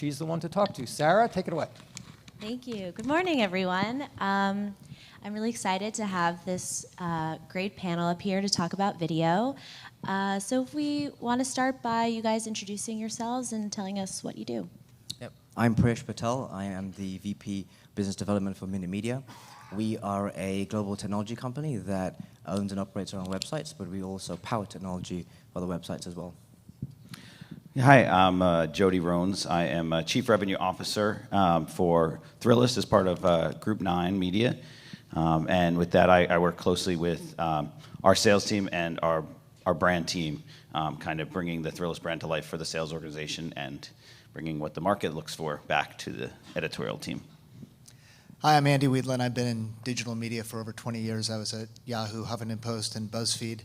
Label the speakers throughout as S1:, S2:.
S1: She's the one to talk to. Sara, take it away.
S2: Thank you. Good morning, everyone. I'm really excited to have this great panel up here to talk about video. So if we want to start by you guys introducing yourselves and telling us what you do.
S3: Yep. I'm Priyesh Patel. I am the VP Business Development for Media. We are a global technology company that owns and operates our own websites, but we also power technology for the websites as well.
S4: Hi, I'm Jody Rones. I am Chief Revenue Officer for Thrillist as part of Group 9 Media. And with that, I work closely with our sales team and our brand team, kind of bringing the Thrillist brand to life for the sales organization and bringing what the market looks for back to the editorial team.
S5: Hi, I'm Andy Wiedlin. I've been in digital media for over 20 years. I was at Yahoo, Huffington Post, and BuzzFeed.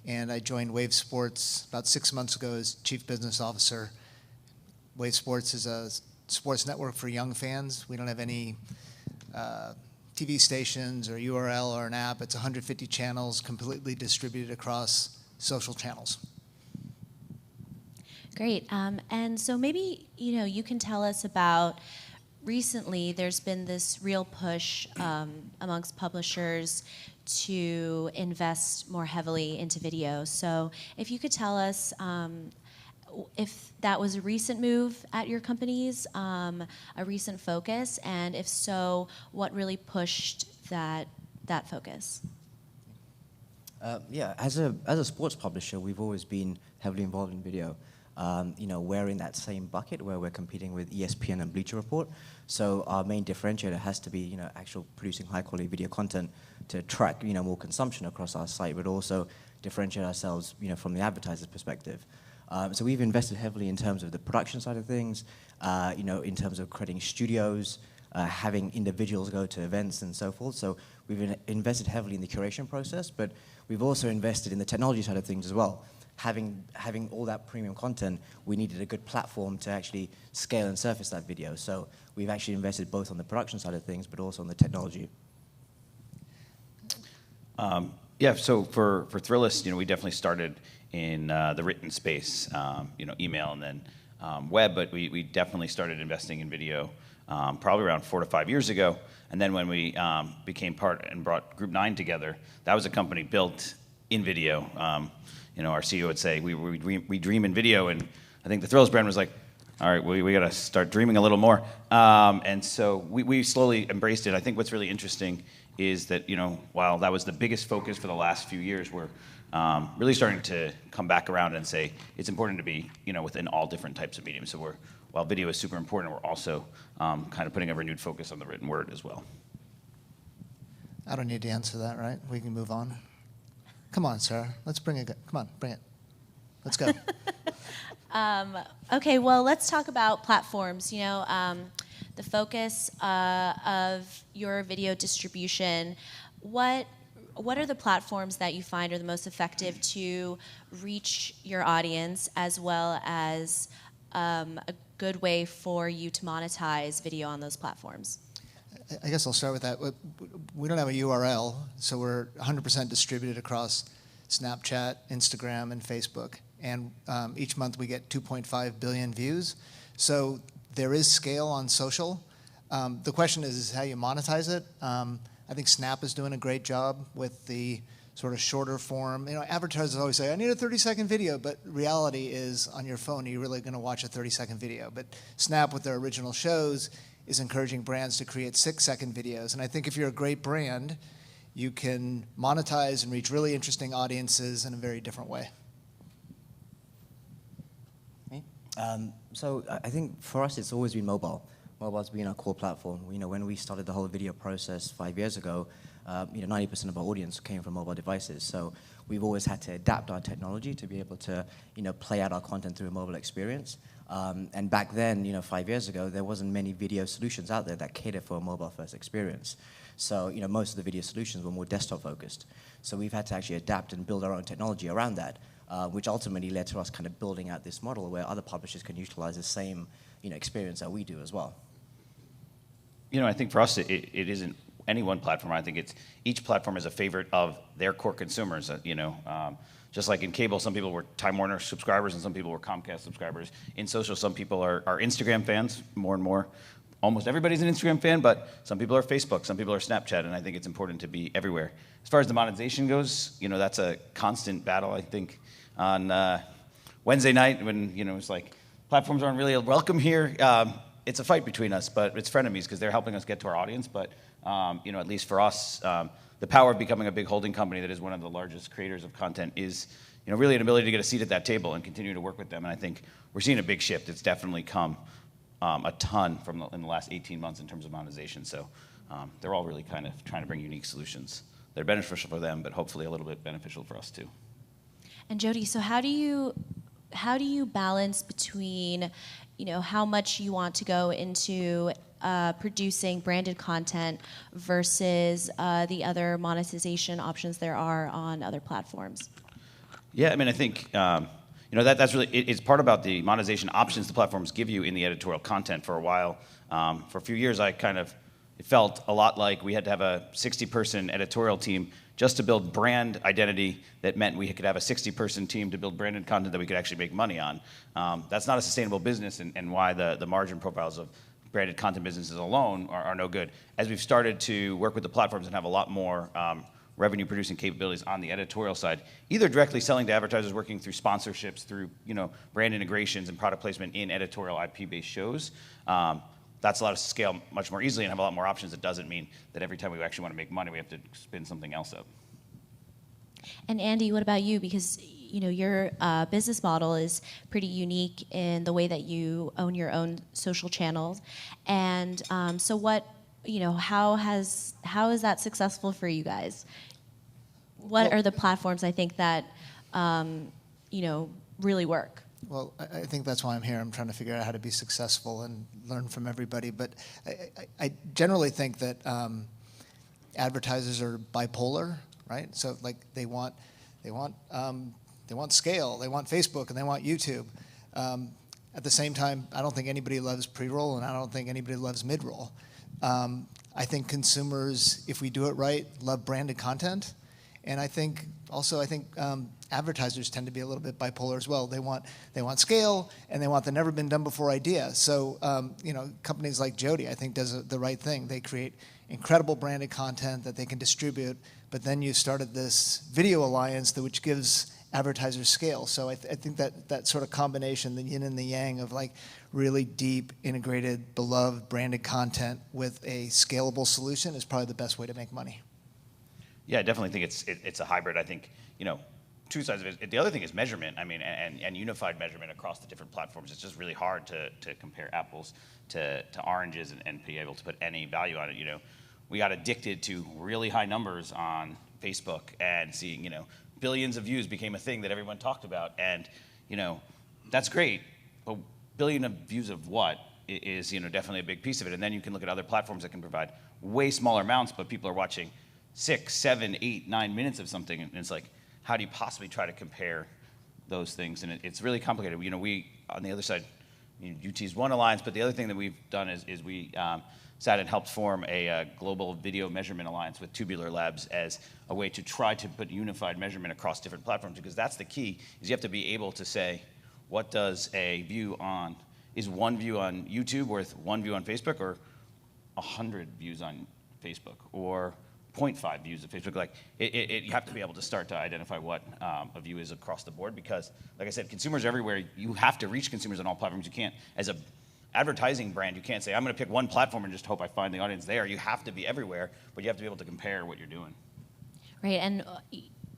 S5: And I joined Wave Sports about 6 months ago as Chief Business Officer. Wave Sports is a sports network for young fans. We don't have any TV stations or URL or an app. It's 150 channels completely distributed across social channels.
S2: Great. And so maybe you can tell us about recently there's been this real push amongst publishers to invest more heavily into video. So if you could tell us if that was a recent move at your companies, a recent focus, and if so, what really pushed that focus?
S3: Yeah, as a sports publisher, we've always been heavily involved in video. We're in that same bucket where we're competing with ESPN and Bleacher Report. So our main differentiator has to be, actual producing high-quality video content to attract, more consumption across our site, but also differentiate ourselves, from the advertiser's perspective. So we've invested heavily in terms of the production side of things, in terms of creating studios, having individuals go to events and so forth. So we've invested heavily in the curation process, but we've also invested in the technology side of things as well. Having all that premium content, we needed a good platform to actually scale and surface that video. So we've actually invested both on the production side of things, but also on the technology.
S4: Yeah, so for Thrillist, we definitely started in the written space, email and then web, but we definitely started investing in video probably around 4 to 5 years ago. And then when we became part and brought Group 9 together, that was a company built in video. Our CEO would say, we dream in video, and I think the Thrillist brand was like, all right, we got to start dreaming a little more. And so we slowly embraced it. I think what's really interesting is that, while that was the biggest focus for the last few years, we're really starting to come back around and say it's important to be, within all different types of mediums. So while video is super important, we're also kind of putting a renewed focus on the written word as well.
S5: I don't need to answer that, right? We can move on. Come on, Sara. Let's bring it. Come on, bring it. Let's go.
S2: Okay, well, let's talk about platforms. The focus of your video distribution. What are the platforms that you find are the most effective to reach your audience, as well as a good way for you to monetize video on those platforms?
S5: I guess I'll start with that. We don't have a URL, so we're 100% distributed across Snapchat, Instagram, and Facebook. And each month we get 2.5 billion views. So there is scale on social. The question is how you monetize it. I think Snap is doing a great job with the sort of shorter form. Advertisers always say, I need a 30-second video, but reality is on your phone, you're really going to watch a 30-second video. But Snap, with their original shows, is encouraging brands to create 6-second videos. And I think if you're a great brand, you can monetize and reach really interesting audiences in a very different way.
S3: So I think for us, it's always been mobile. Mobile's been our core platform. When we started the whole video process 5 years ago, 90% of our audience came from mobile devices. So we've always had to adapt our technology to be able to, play out our content through a mobile experience. And back then, 5 years ago, there wasn't many video solutions out there that cater for a mobile-first experience. So, most of the video solutions were more desktop-focused. So we've had to actually adapt and build our own technology around that, which ultimately led to us kind of building out this model where other publishers can utilize the same, experience that we do as well.
S4: I think for us, it isn't any one platform. I think it's each platform is a favorite of their core consumers. Just like in cable, some people were Time Warner subscribers and some people were Comcast subscribers. In social, some people are Instagram fans more and more. Almost everybody's an Instagram fan, but some people are Facebook, some people are Snapchat, and I think it's important to be everywhere. As far as the monetization goes, that's a constant battle, I think. On Wednesday night, when it's like platforms aren't really welcome here, it's a fight between us, but it's frenemies because they're helping us get to our audience. But at least for us, the power of becoming a big holding company that is one of the largest creators of content is, really an ability to get a seat at that table and continue to work with them. And I think we're seeing a big shift. It's definitely come a ton in the last 18 months in terms of monetization. So they're all really kind of trying to bring unique solutions that are beneficial for them, but hopefully a little bit beneficial for us too.
S2: And Jody, so how do you balance between, how much you want to go into producing branded content versus the other monetization options there are on other platforms?
S4: Yeah, I mean, I think that's really it's part about the monetization options the platforms give you in the editorial content. For a while, for a few years, it felt a lot like we had to have a 60-person editorial team just to build brand identity. That meant we could have a 60-person team to build branded content that we could actually make money on. That's not a sustainable business, and why the margin profiles of branded content businesses alone are no good. As we've started to work with the platforms and have a lot more revenue producing capabilities on the editorial side, either directly selling to advertisers, working through sponsorships, through brand integrations and product placement in editorial IP-based shows, that's allowed us to scale much more easily and have a lot more options. It doesn't mean that every time we actually want to make money, we have to spin something else up.
S2: And Andy, what about you? Because your business model is pretty unique in the way that you own your own social channels, and so what, how is that successful for you guys? What are the platforms I think that really work?
S5: Well, I think that's why I'm here. I'm trying to figure out how to be successful and learn from everybody. But I generally think that advertisers are bipolar, right? So like they want scale. They want Facebook and they want YouTube. At the same time, I don't think anybody loves pre-roll, and I don't think anybody loves mid-roll. I think consumers, if we do it right, love branded content. And I think advertisers tend to be a little bit bipolar as well. They want scale, and they want the never been done before idea. So companies like Jody, I think, does the right thing. They create incredible branded content that they can distribute. But then you started this video alliance which gives advertisers scale. So I think that sort of combination, the yin and the yang of like really deep, integrated, beloved, branded content with a scalable solution is probably the best way to make money.
S4: Yeah, I definitely think it's a hybrid. I think, two sides of it. The other thing is measurement. I mean, and unified measurement across the different platforms. It's just really hard to compare apples to oranges and be able to put any value on it. We got addicted to really high numbers on Facebook and seeing, billions of views became a thing that everyone talked about. And, that's great, but billion of views of what is, definitely a big piece of it. And then you can look at other platforms that can provide way smaller amounts, but people are watching 6, 7, 8, 9 minutes of something, and it's like, how do you possibly try to compare those things? And it's really complicated. We, on the other side, you teased one alliance, but the other thing that we've done is we sat and helped form a global video measurement alliance with Tubular Labs as a way to try to put unified measurement across different platforms, because that's the key, is you have to be able to say, what does is one view on YouTube worth one view on Facebook, or 100 views on Facebook, or 0.5 views of Facebook? Like you have to be able to start to identify what a view is across the board, because, like I said, consumers are everywhere. You have to reach consumers on all platforms. You can't, as a advertising brand, you can't say, I'm going to pick one platform and just hope I find the audience there. You have to be everywhere, but you have to be able to compare what you're doing.
S2: Right, and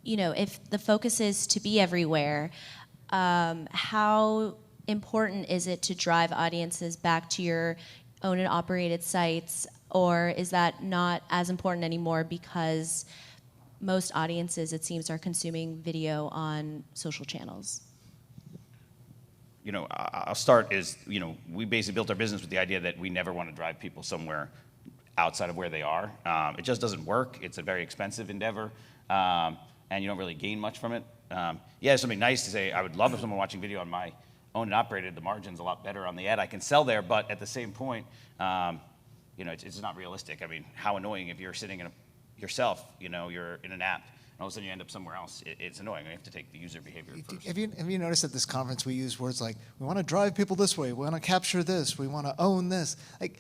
S2: if the focus is to be everywhere, how important is it to drive audiences back to your owned and operated sites? Or is that not as important anymore because most audiences, it seems, are consuming video on social channels?
S4: I'll start we basically built our business with the idea that we never want to drive people somewhere outside of where they are. It just doesn't work. It's a very expensive endeavor, and you don't really gain much from it. It's something nice to say. I would love if someone watching video on my owned and operated, the margin's a lot better on the ad I can sell there, but at the same point, you know, it's not realistic. I mean, how annoying if you're sitting in yourself, you know, you're in an app, and all of a sudden you end up somewhere else. It's annoying. We have to take the user behavior first.
S5: Have you noticed at this conference we use words like, we want to drive people this way, we want to capture this, we want to own this. Like,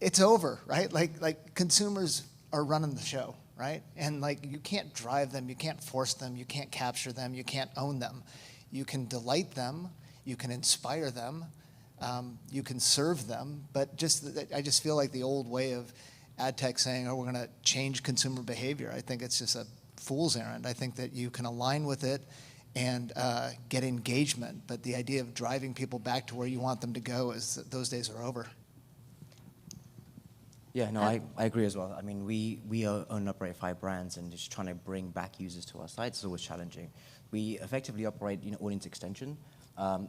S5: it's over, right? Like consumers are running the show, right? And like, you can't drive them, you can't force them, you can't capture them, you can't own them. You can delight them, you can inspire them, you can serve them, but I just feel like the old way of ad tech saying, oh, we're going to change consumer behavior, I think it's just a fool's errand. I think that you can align with it and get engagement, but the idea of driving people back to where you want them to go those days are over.
S3: Yeah, no, I agree as well. I mean, we own and operate 5 brands, and just trying to bring back users to our sites is always challenging. We effectively operate, audience extension.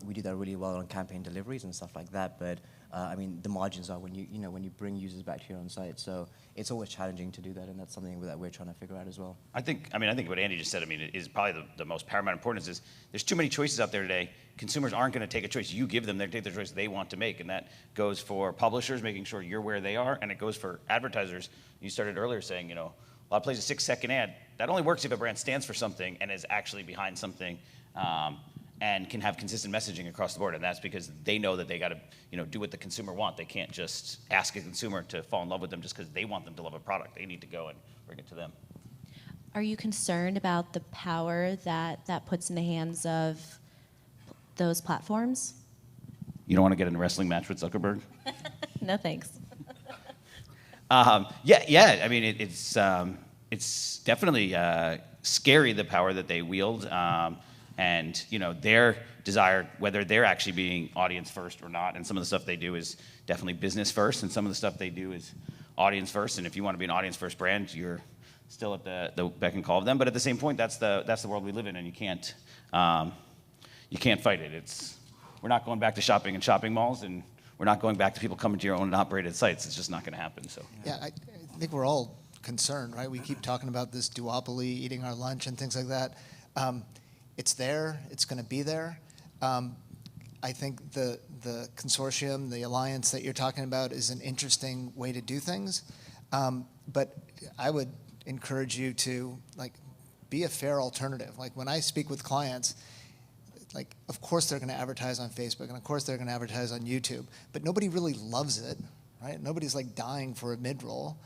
S3: We do that really well on campaign deliveries and stuff like that. But I mean, the margins are when you bring users back to your own site. So it's always challenging to do that, and that's something that we're trying to figure out as well.
S4: I think what Andy just said, is probably the most paramount importance is there's too many choices out there today. Consumers aren't going to take a choice. You give them, they take the choice they want to make, and that goes for publishers, making sure you're where they are, and it goes for advertisers. You started earlier saying, a lot of plays a 6-second ad. That only works if a brand stands for something and is actually behind something. And can have consistent messaging across the board, and that's because they know that they got to, do what the consumer want. They can't just ask a consumer to fall in love with them just because they want them to love a product. They need to go and bring it to them.
S2: Are you concerned about the power that puts in the hands of those platforms?
S4: You don't want to get in a wrestling match with Zuckerberg?
S2: No, thanks.
S4: Yeah. I mean, it's definitely scary, the power that they wield. And their desire, whether they're actually being audience first or not, and some of the stuff they do is definitely business first, and some of the stuff they do is audience first. And if you want to be an audience first brand, you're still at the beck and call of them. But at the same point, that's the world we live in, and you can't fight it. We're not going back to shopping in shopping malls, and we're not going back to people coming to your own and operated sites. It's just not going to happen. So
S5: yeah, I think we're all concerned, right? We keep talking about this duopoly, eating our lunch, and things like that. It's there. It's going to be there. I think the consortium, the alliance that you're talking about, is an interesting way to do things. But I would encourage you to be a fair alternative. Like when I speak with clients, of course they're going to advertise on Facebook, and of course they're going to advertise on YouTube. But nobody really loves it, right? Nobody's dying for a mid-roll.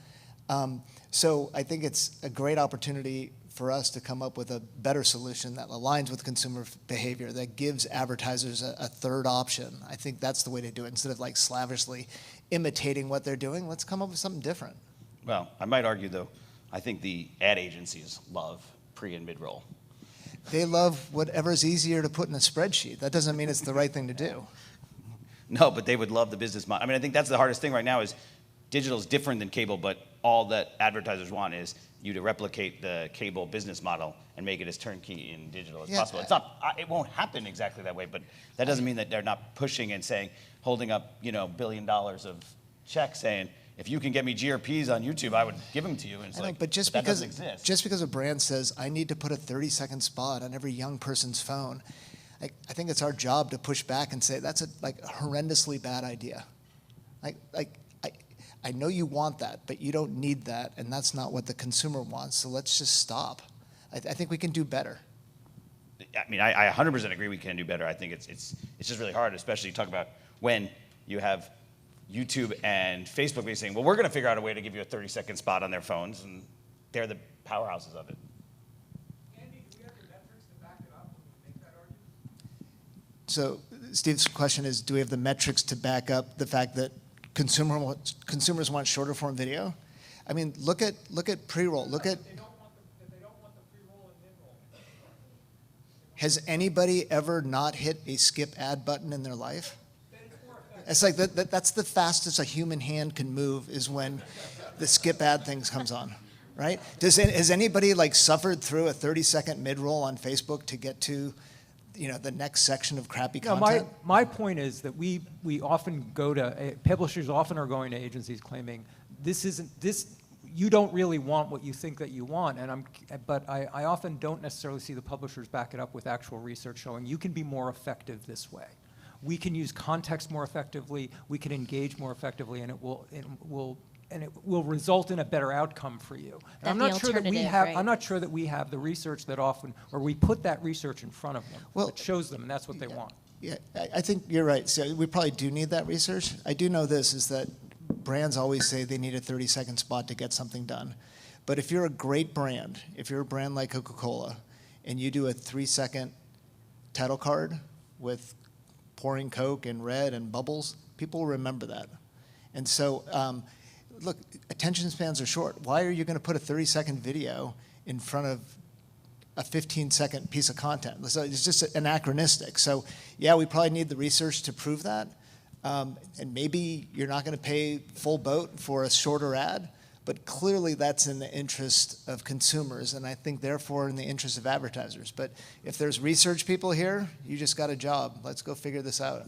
S5: So I think it's a great opportunity for us to come up with a better solution that aligns with consumer behavior, that gives advertisers a third option. I think that's the way to do it. Instead of slavishly imitating what they're doing, let's come up with something different.
S4: Well, I might argue, though, I think the ad agencies love pre and mid-roll.
S5: They love whatever's easier to put in a spreadsheet. That doesn't mean it's the right thing to do.
S4: No, but they would love the business model. I mean, I think that's the hardest thing right now is digital is different than cable, but all that advertisers want is you to replicate the cable business model and make it as turnkey in digital as possible. It won't happen exactly that way, but that doesn't mean that they're not pushing and saying, holding up, $1 billion of checks saying, if you can get me GRPs on YouTube, I would give them to you. And it's
S5: but
S4: that doesn't exist.
S5: Just because a brand says, I need to put a 30-second spot on every young person's phone, I think it's our job to push back and say, that's a horrendously bad idea. I know you want that, but you don't need that, and that's not what the consumer wants, so let's just stop. I think we can do better.
S4: I mean, I 100% agree we can do better. I think it's just really hard, especially you talk about when you have YouTube and Facebook basically saying, well, we're going to figure out a way to give you a 30-second spot on their phones, and they're the powerhouses of it.
S1: Andy, do we have the metrics to back it up when we make that argument?
S5: So Steve's question is, do we have the metrics to back up the fact that consumers want shorter form video? I mean, look at pre-roll. Look at.
S1: They don't want the pre-roll and mid-roll.
S5: Has anybody ever not hit a skip ad button in their life? It's that's the fastest a human hand can move is when the skip ad things comes on, right? Has anybody suffered through a 30-second mid-roll on Facebook to get to the next section of crappy content?
S1: My point is that we often go to, publishers often are going to agencies claiming, you don't really want what you think that you want, but I often don't necessarily see the publishers back it up with actual research showing you can be more effective this way. we can use context more effectively, we can engage more effectively, and it will result in a better outcome for you. And I'm not sure that we have.
S2: Right?
S1: I'm not sure that we have the research that often, or we put that research in front of them. That shows them, and that's what they want.
S5: Yeah, I think you're right. So we probably do need that research. I do know this is that brands always say they need a 30-second spot to get something done. But if you're a great brand, if you're a brand like Coca-Cola, and you do a 3-second title card with pouring Coke and red and bubbles, people will remember that. And so, look, attention spans are short. Why are you going to put a 30-second video in front of a 15-second piece of content? So it's just anachronistic. So yeah, we probably need the research to prove that. And maybe you're not going to pay full boat for a shorter ad, but clearly that's in the interest of consumers, and I think therefore in the interest of advertisers. But if there's research people here, you just got a job. Let's go figure this out.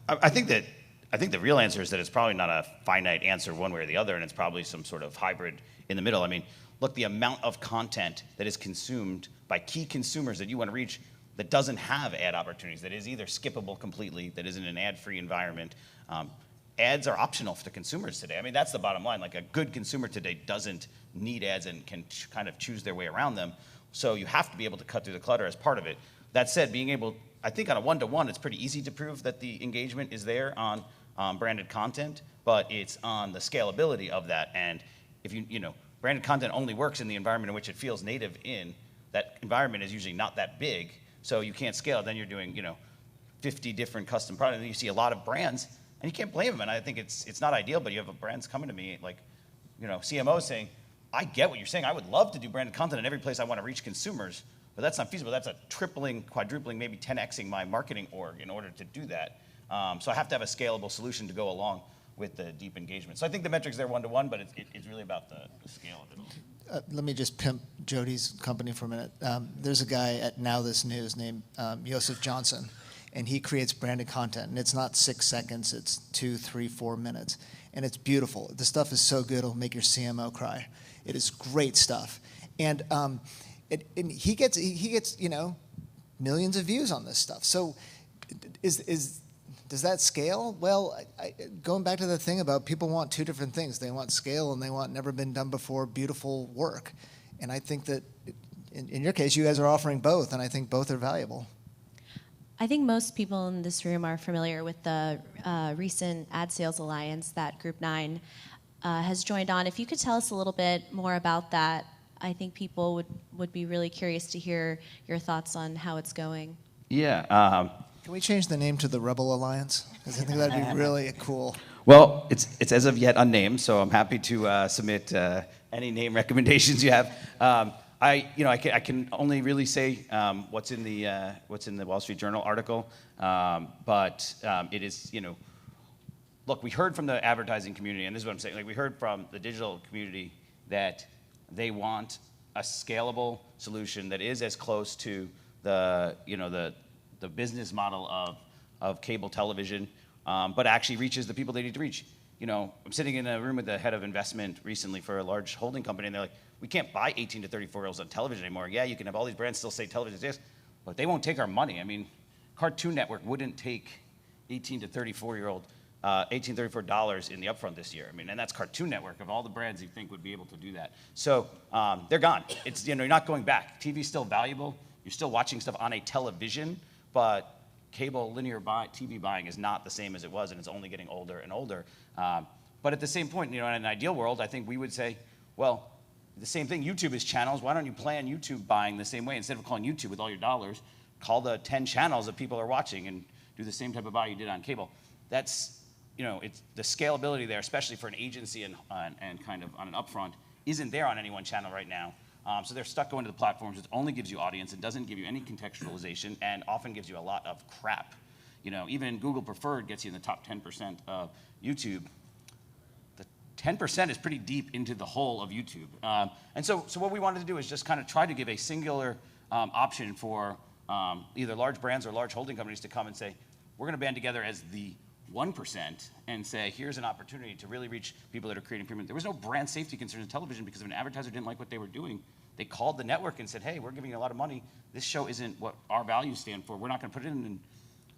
S4: I think the real answer is that it's probably not a finite answer one way or the other, and it's probably some sort of hybrid in the middle. I mean, look, the amount of content that is consumed by key consumers that you want to reach that doesn't have ad opportunities, that is either skippable completely, that is in an ad-free environment. Ads are optional for the consumers today. I mean, that's the bottom line. Like, a good consumer today doesn't need ads and can kind of choose their way around them. So you have to be able to cut through the clutter as part of it. That said, being able, I think on a one-to-one, it's pretty easy to prove that the engagement is there on branded content, but it's on the scalability of that. And if branded content only works in the environment in which it feels native in. That environment is usually not that big, so you can't scale. Then you're doing, 50 different custom products. And you see a lot of brands, and you can't blame them. And I think it's not ideal, but you have brands coming to me, like, CMOs saying, I get what you're saying. I would love to do branded content in every place I want to reach consumers, but that's not feasible. That's a tripling, quadrupling, maybe 10xing my marketing org in order to do that. So I have to have a scalable solution to go along with the deep engagement. So I think the metrics there one-to-one, but it's really about the scale of it all.
S5: Let me just pimp Jody's company for a minute. There's a guy at Now This News named Joseph Johnson, and he creates branded content. And it's not 6 seconds, it's 2, 3, 4 minutes. And it's beautiful. The stuff is so good, it'll make your CMO cry. It is great stuff. And he gets millions of views on this stuff. So does that scale? Well, going back to the thing about people want two different things. They want scale and they want never been done before beautiful work. And I think that in your case, you guys are offering both, and I think both are valuable.
S2: I think most people in this room are familiar with the recent Ad Sales Alliance that Group 9 has joined on. If you could tell us a little bit more about that, I think people would be really curious to hear your thoughts on how it's going.
S4: Yeah.
S5: Can we change the name to the Rebel Alliance? Because I think that'd be really cool.
S4: Well, it's as of yet unnamed, so I'm happy to submit any name recommendations you have. I can only really say what's in the Wall Street Journal article, but it is, look, we heard from the advertising community, and this is what I'm saying. Like, we heard from the digital community that they want a scalable solution that is as close to the business model of cable television, but actually reaches the people they need to reach. I'm sitting in a room with the head of investment recently for a large holding company, and they're like, we can't buy 18 to 34-year-olds on television anymore. Yeah, you can have all these brands still say television exists, but they won't take our money. I mean, Cartoon Network wouldn't take 18 to 34-year-old, $34 in the upfront this year. I mean, and that's Cartoon Network, of all the brands you think would be able to do that. So they're gone. It's, you're not going back. TV's still valuable. You're still watching stuff on a television, but cable linear TV buying is not the same as it was, and it's only getting older and older. But at the same point, in an ideal world, I think we would say, well, the same thing, YouTube is channels. Why don't you plan YouTube buying the same way? Instead of calling YouTube with all your dollars, call the 10 channels that people are watching and do the same type of buy you did on cable. That's, it's the scalability there, especially for an agency and kind of on an upfront, isn't there on any one channel right now. So they're stuck going to the platforms which only gives you audience and doesn't give you any contextualization and often gives you a lot of crap. Even Google Preferred gets you in the top 10% of YouTube. The 10% is pretty deep into the whole of YouTube. And so what we wanted to do is just kind of try to give a singular option for either large brands or large holding companies to come and say, we're going to band together as the 1% and say, here's an opportunity to really reach people that are creating premium. There was no brand safety concerns in television because if an advertiser didn't like what they were doing, they called the network and said, hey, we're giving you a lot of money. This show isn't what our values stand for. We're not going to put it in.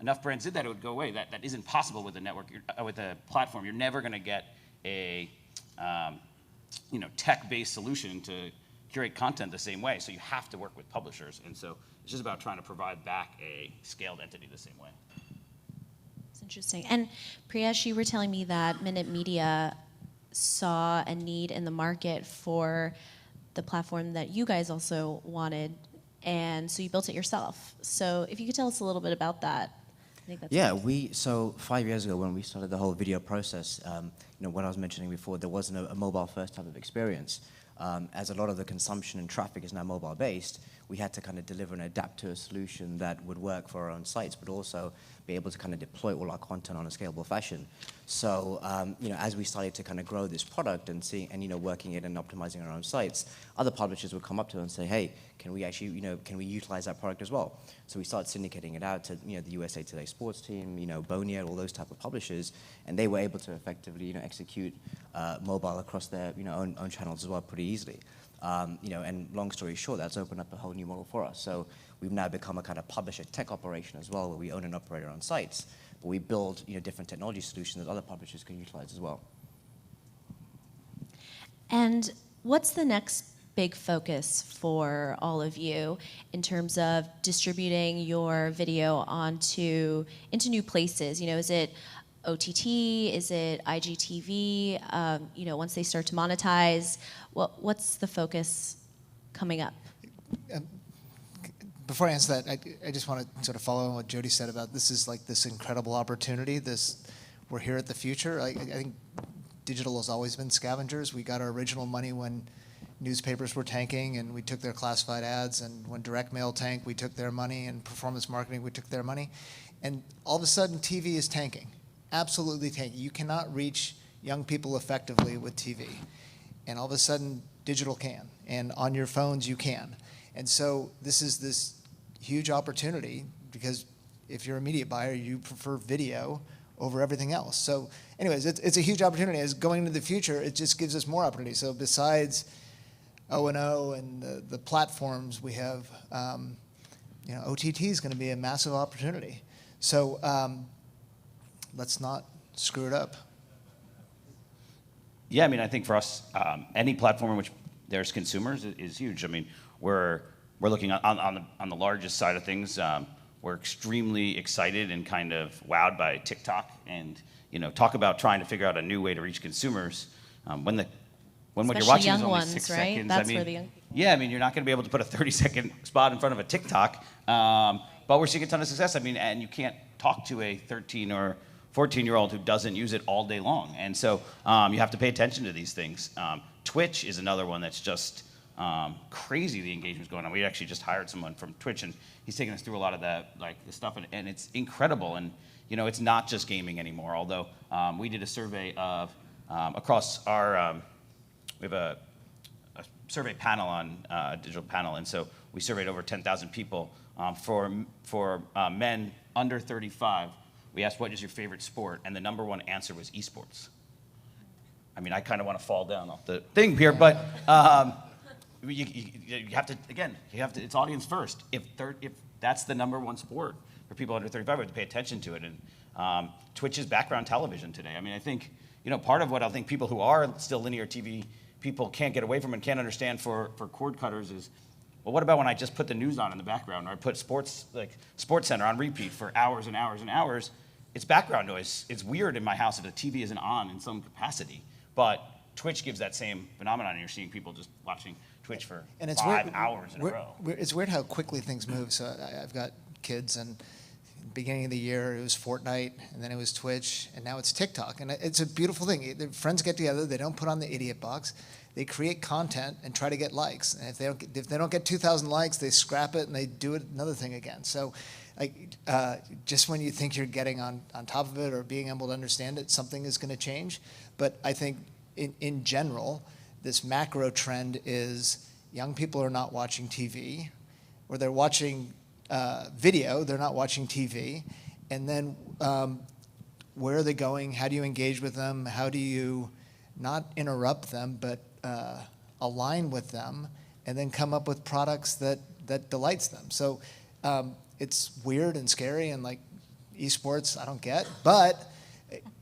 S4: enough brands did that, it would go away. That isn't possible with a network, with a platform. You're never going to get a tech-based solution to curate content the same way. So you have to work with publishers. And so it's just about trying to provide back a scaled entity the same way.
S2: It's interesting. And Priyesh, you were telling me that Minute Media saw a need in the market for the platform that you guys also wanted, and so you built it yourself. So if you could tell us a little bit about that. I think that's
S3: Yeah, so 5 years ago when we started the whole video process, what I was mentioning before, there wasn't a mobile-first type of experience. As a lot of the consumption and traffic is now mobile-based, we had to kind of deliver and adapt to a solution that would work for our own sites, but also be able to kind of deploy all our content on a scalable fashion. So, as we started to kind of grow this product and working it and optimizing our own sites, other publishers would come up to us and say, hey, can we actually, can we utilize that product as well? So we started syndicating it out to, the USA Today sports team, Bonnier, all those type of publishers, and they were able to effectively, execute mobile across their, own channels as well pretty easily. And long story short, that's opened up a whole new model for us. So we've now become a kind of publisher tech operation as well, where we own and operate our own sites, but we build different technology solutions that other publishers can utilize as well.
S2: And what's the next big focus for all of you in terms of distributing your video into new places? Is it OTT? Is it IGTV? Once they start to monetize, what's the focus coming up?
S5: Before I answer that, I just want to sort of follow on what Jody said about this is like this incredible opportunity. We're here at the future. I think digital has always been scavengers. We got our original money when newspapers were tanking and we took their classified ads, and when direct mail tanked, we took their money, and performance marketing, we took their money. And all of a sudden, TV is tanking. Absolutely tanking. You cannot reach young people effectively with TV. And all of a sudden, digital can. And on your phones, you can. And so this is this huge opportunity, because if you're a media buyer, you prefer video over everything else. So anyways, it's a huge opportunity. As going into the future, it just gives us more opportunity. So besides O&O and the platforms, we have, OTT is going to be a massive opportunity. So let's not screw it up.
S4: Yeah, I think for us, any platform in which there's consumers is huge. We're looking on the largest side of things. We're extremely excited and kind of wowed by TikTok, and talk about trying to figure out a new way to reach consumers. When what you're watching is only 6
S2: right?
S4: seconds.
S2: That's where the young people.
S4: Yeah, you're not going to be able to put a 30-second spot in front of a TikTok, but we're seeing a ton of success. And you can't talk to a 13 or 14-year-old who doesn't use it all day long, and so you have to pay attention to these things. Twitch is another one that's just crazy. The engagement's going on. We actually just hired someone from Twitch, and he's taking us through a lot of the stuff, and it's incredible. And it's not just gaming anymore. Although we did a survey of across our we have a survey panel on a digital panel, and so we surveyed over 10,000 people for men under 35. We asked, what is your favorite sport? And the number one answer was esports. I kind of want to fall down off the thing here, but you have to, it's audience first. If that's the number one sport for people under 35, we have to pay attention to it. And Twitch is background television today. I think, part of what I think people who are still linear TV people can't get away from and can't understand for cord cutters is, well, what about when I just put the news on in the background, or I put Sports Center on repeat for hours and hours and hours? It's background noise. It's weird in my house if the TV isn't on in some capacity. But Twitch gives that same phenomenon, and you're seeing people just watching Twitch for 5 hours in a row.
S5: It's weird how quickly things move. So I've got kids, and beginning of the year it was Fortnite, and then it was Twitch, and now it's TikTok. And it's a beautiful thing. Their friends get together. They don't put on the idiot box. They create content and try to get likes. And if they don't get 2,000 likes, they scrap it and they do it another thing again. So just when you think you're getting on top of it or being able to understand it, something is going to change. But I think in general, this macro trend is young people are not watching TV, or they're watching video, they're not watching TV. And then where are they going? How do you engage with them? How do you not interrupt them, but align with them, and then come up with products that delights them? So it's weird and scary, and esports, I don't get, but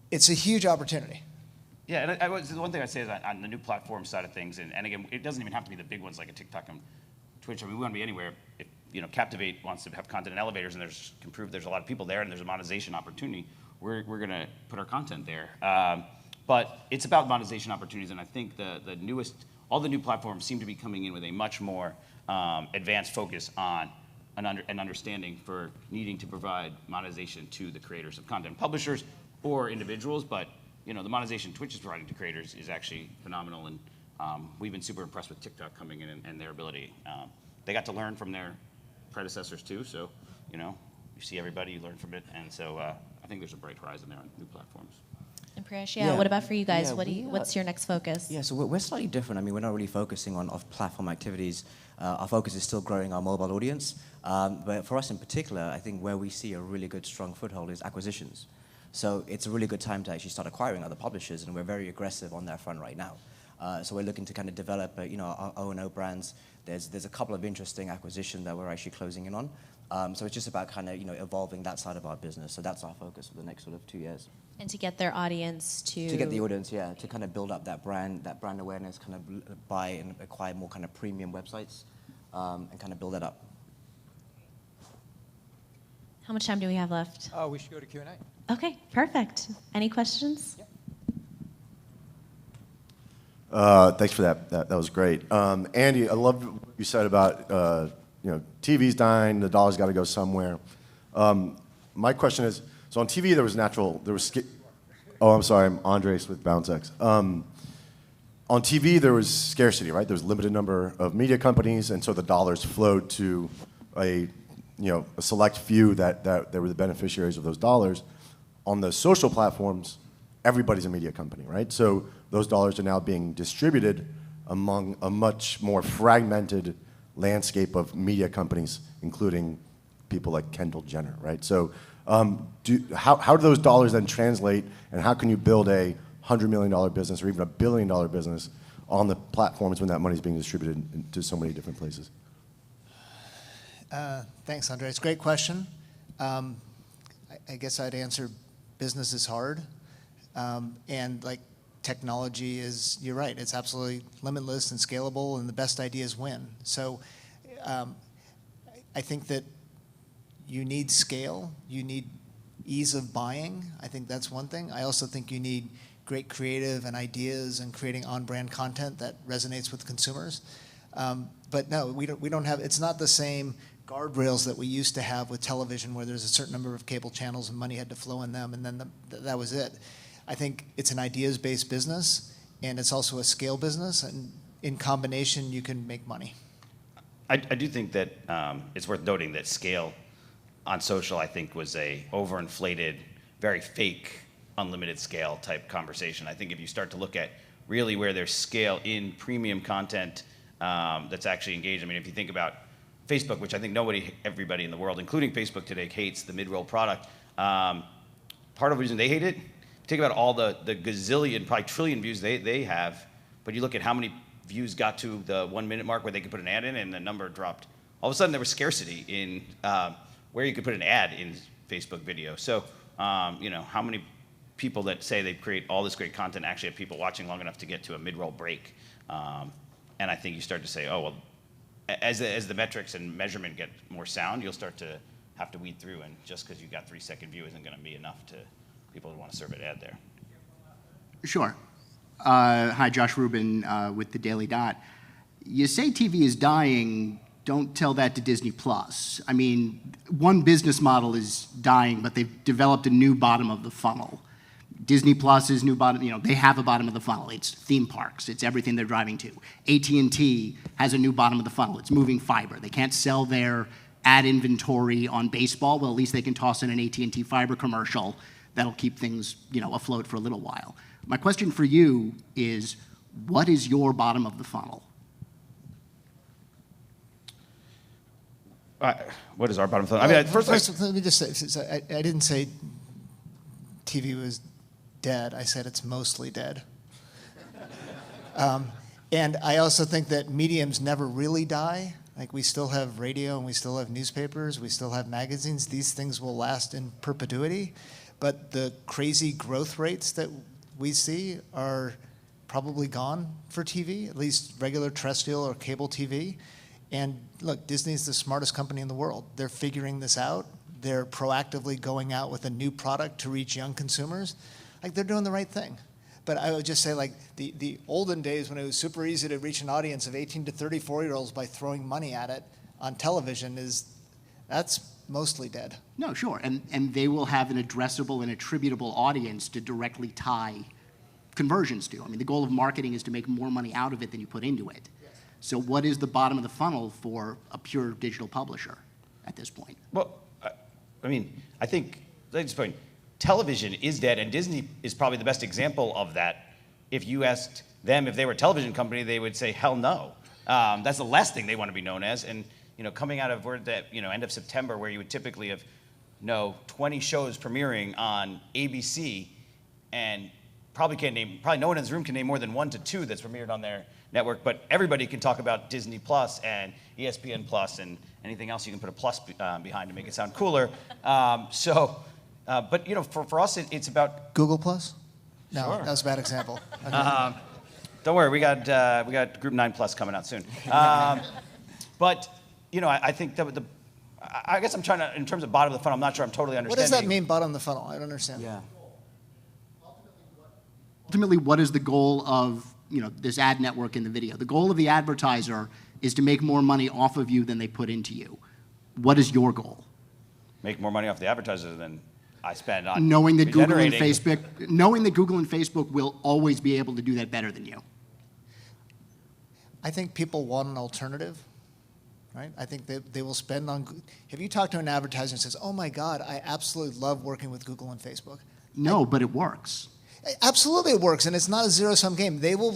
S5: it's a huge opportunity.
S4: Yeah, and the one thing I'd say is on the new platform side of things, and again, it doesn't even have to be the big ones like a TikTok and Twitch. I mean, we want to be anywhere. If Captivate wants to have content in elevators, and can prove there's a lot of people there, and there's a monetization opportunity, we're going to put our content there. But it's about monetization opportunities, and I think all the new platforms seem to be coming in with a much more advanced focus on an understanding for needing to provide monetization to the creators of content, publishers or individuals, but the monetization Twitch is providing to creators is actually phenomenal, and we've been super impressed with TikTok coming in and their ability. They got to learn from their predecessors too, so you see everybody, you learn from it, and so I think there's a bright horizon there on new platforms.
S2: And Priyesh,
S3: Yeah.
S2: what about for you guys?
S3: Yeah,
S2: What's your next focus?
S3: Yeah, so we're slightly different. I mean, we're not really focusing on off-platform activities. Our focus is still growing our mobile audience. But for us in particular, I think where we see a really good, strong foothold is acquisitions. So it's a really good time to actually start acquiring other publishers, and we're very aggressive on that front right now. So we're looking to kind of develop, our O&O brands. There's a couple of interesting acquisitions that we're actually closing in on. So it's just about kind of, evolving that side of our business. So that's our focus for the next sort of 2 years.
S2: And to get their audience to
S3: get the audience, yeah, to kind of build up that brand awareness, kind of buy and acquire more kind of premium websites, and kind of build that up.
S2: How much time do we have left?
S1: Oh, we should go to Q&A.
S2: Okay, perfect. Any questions?
S6: Thanks for that. That was great. Andy, I love what you said about TV's dying, the dollar's got to go somewhere. My question is, so on TV I'm sorry, I'm Andres with BounceX. On TV there was scarcity, right? There was a limited number of media companies, and so the dollars flowed to a select few that were the beneficiaries of those dollars. On the social platforms, everybody's a media company, right? So those dollars are now being distributed among a much more fragmented landscape of media companies, including people like Kendall Jenner, right? So how do those dollars then translate, and how can you build a $100 million business or even $1 billion business on the platforms when that money is being distributed to so many different places?
S5: Thanks, Andre. It's a great question. I guess I'd answer business is hard. And like technology is, you're right, it's absolutely limitless and scalable, and the best ideas win. So I think that you need scale, you need ease of buying. I think that's one thing. I also think you need great creative and ideas and creating on-brand content that resonates with consumers. But no, we don't have, it's not the same guardrails that we used to have with television, where there's a certain number of cable channels and money had to flow in them, and then that was it. I think it's an ideas-based business, and it's also a scale business, and in combination, you can make money.
S4: I do think that it's worth noting that scale on social, I think, was a overinflated, very fake, unlimited scale type conversation. I think if you start to look at really where there's scale in premium content that's actually engaged, I mean, if you think about Facebook, which I think everybody in the world, including Facebook today, hates the mid-roll product. Part of the reason they hate it, think about all the gazillion, probably trillion views they have, but you look at how many views got to the 1 minute mark where they could put an ad in, and the number dropped. All of a sudden there was scarcity in where you could put an ad in Facebook video. So, how many people that say they create all this great content actually have people watching long enough to get to a mid-roll break? And I think you start to say, oh, well, as the metrics and measurement get more sound, you'll start to have to weed through, and just because you got 3-second view isn't going to be enough to people who want to serve an ad there.
S7: Sure. Hi, Josh Rubin with the Daily Dot. You say TV is dying. Don't tell that to Disney Plus. I mean, one business model is dying, but they've developed a new bottom of the funnel. Disney Plus's new bottom, they have a bottom of the funnel. It's theme parks. It's everything they're driving to. AT&T has a new bottom of the funnel. It's moving fiber. They can't sell their ad inventory on baseball. Well, at least they can toss in an AT&T fiber commercial that'll keep things, afloat for a little while. My question for you is, what is your bottom of the funnel?
S4: What is our bottom of the funnel? I mean,
S5: first, let me just say, I didn't say TV was dead. I said it's mostly dead. And I also think that mediums never really die. Like, we still have radio and we still have newspapers, we still have magazines. These things will last in perpetuity. But the crazy growth rates that we see are probably gone for TV, at least regular terrestrial or cable TV. And look, Disney's the smartest company in the world. They're figuring this out. They're proactively going out with a new product to reach young consumers. Like, they're doing the right thing. But I would just say, like, the olden days when it was super easy to reach an audience of 18 to 34-year-olds by throwing money at it on television that's mostly dead.
S7: No, sure. And they will have an addressable and attributable audience to directly tie conversions to. I mean, the goal of marketing is to make more money out of it than you put into it. Yes. So what is the bottom of the funnel for a pure digital publisher at this point?
S4: Well, I mean, I think, at this point, television is dead, and Disney is probably the best example of that. If you asked them if they were a television company, they would say, hell no. That's the last thing they want to be known as. And coming out of end of September, where you would typically have 20 shows premiering on ABC, and probably no one in this room can name more than 1 to 2 that's premiered on their network, but everybody can talk about Disney Plus and ESPN Plus and anything else you can put a plus behind to make it sound cooler. But for us, it's about
S5: Google Plus? No,
S4: Sure.
S5: that was a bad example. Okay.
S4: Don't worry, we got Group 9 Plus coming out soon. But I think that I guess I'm trying to, in terms of bottom of the funnel, I'm not sure I'm totally
S5: What
S4: understanding.
S5: does that mean, bottom of the funnel? I don't understand.
S3: Yeah.
S7: Ultimately, what is the goal of this ad network in the video? The goal of the advertiser is to make more money off of you than they put into you. What is your goal?
S4: Make more money off the advertiser than I spend on
S7: Knowing that Google and
S4: regenerating.
S7: Facebook will always be able to do that better than you.
S5: I think people want an alternative, right? I think they will spend on. Have you talked to an advertiser and says, "Oh my God, I absolutely love working with Google and Facebook"?
S7: No, but it works.
S5: Absolutely, it works, and it's not a zero-sum game. They will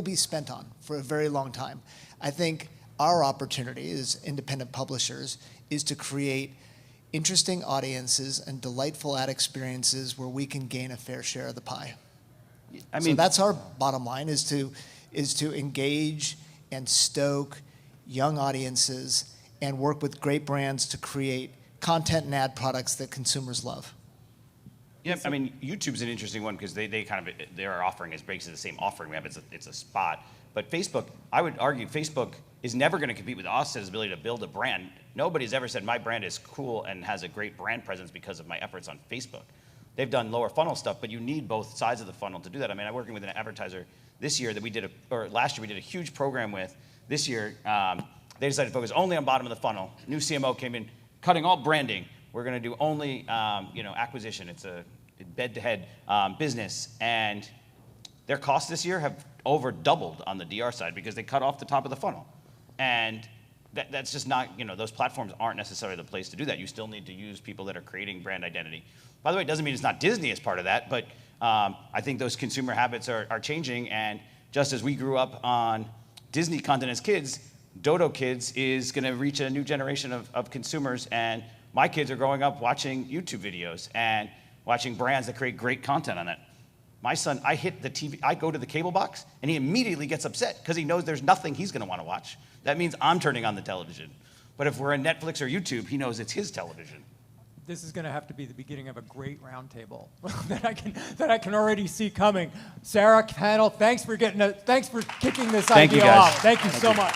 S5: be spent on for a very long time. I think our opportunity as independent publishers is to create interesting audiences and delightful ad experiences where we can gain a fair share of the pie.
S4: I mean,
S5: so that's our bottom line: is to engage and stoke young audiences and work with great brands to create content and ad products that consumers love.
S4: yeah, I mean, YouTube's an interesting one because their offering is basically the same offering we have. It's a spot. But Facebook, I would argue, Facebook is never going to compete with us' ability to build a brand. Nobody's ever said my brand is cool and has a great brand presence because of my efforts on Facebook. They've done lower funnel stuff, but you need both sides of the funnel to do that. I mean, I'm working with an advertiser this year that last year we did a huge program with. This year, they decided to focus only on bottom of the funnel. New CMO came in, cutting all branding. We're going to do only, acquisition. It's a bed-to-head business, and their costs this year have over doubled on the DR side because they cut off the top of the funnel, and that's just not. Those platforms aren't necessarily the place to do that. You still need to use people that are creating brand identity. By the way, it doesn't mean it's not Disney as part of that, but I think those consumer habits are changing, and just as we grew up on Disney content as kids, Dodo Kids is going to reach a new generation of consumers, and my kids are growing up watching YouTube videos and watching brands that create great content on it. My son, I hit the TV, I go to the cable box, and he immediately gets upset because he knows there's nothing he's going to want to watch. That means I'm turning on the television. But if we're on Netflix or YouTube, he knows it's his television.
S1: This is going to have to be the beginning of a great roundtable that I can already see coming. Sarah, panel, thanks for kicking this
S4: Thank you,
S1: idea
S4: guys.
S1: off. Thank you so much.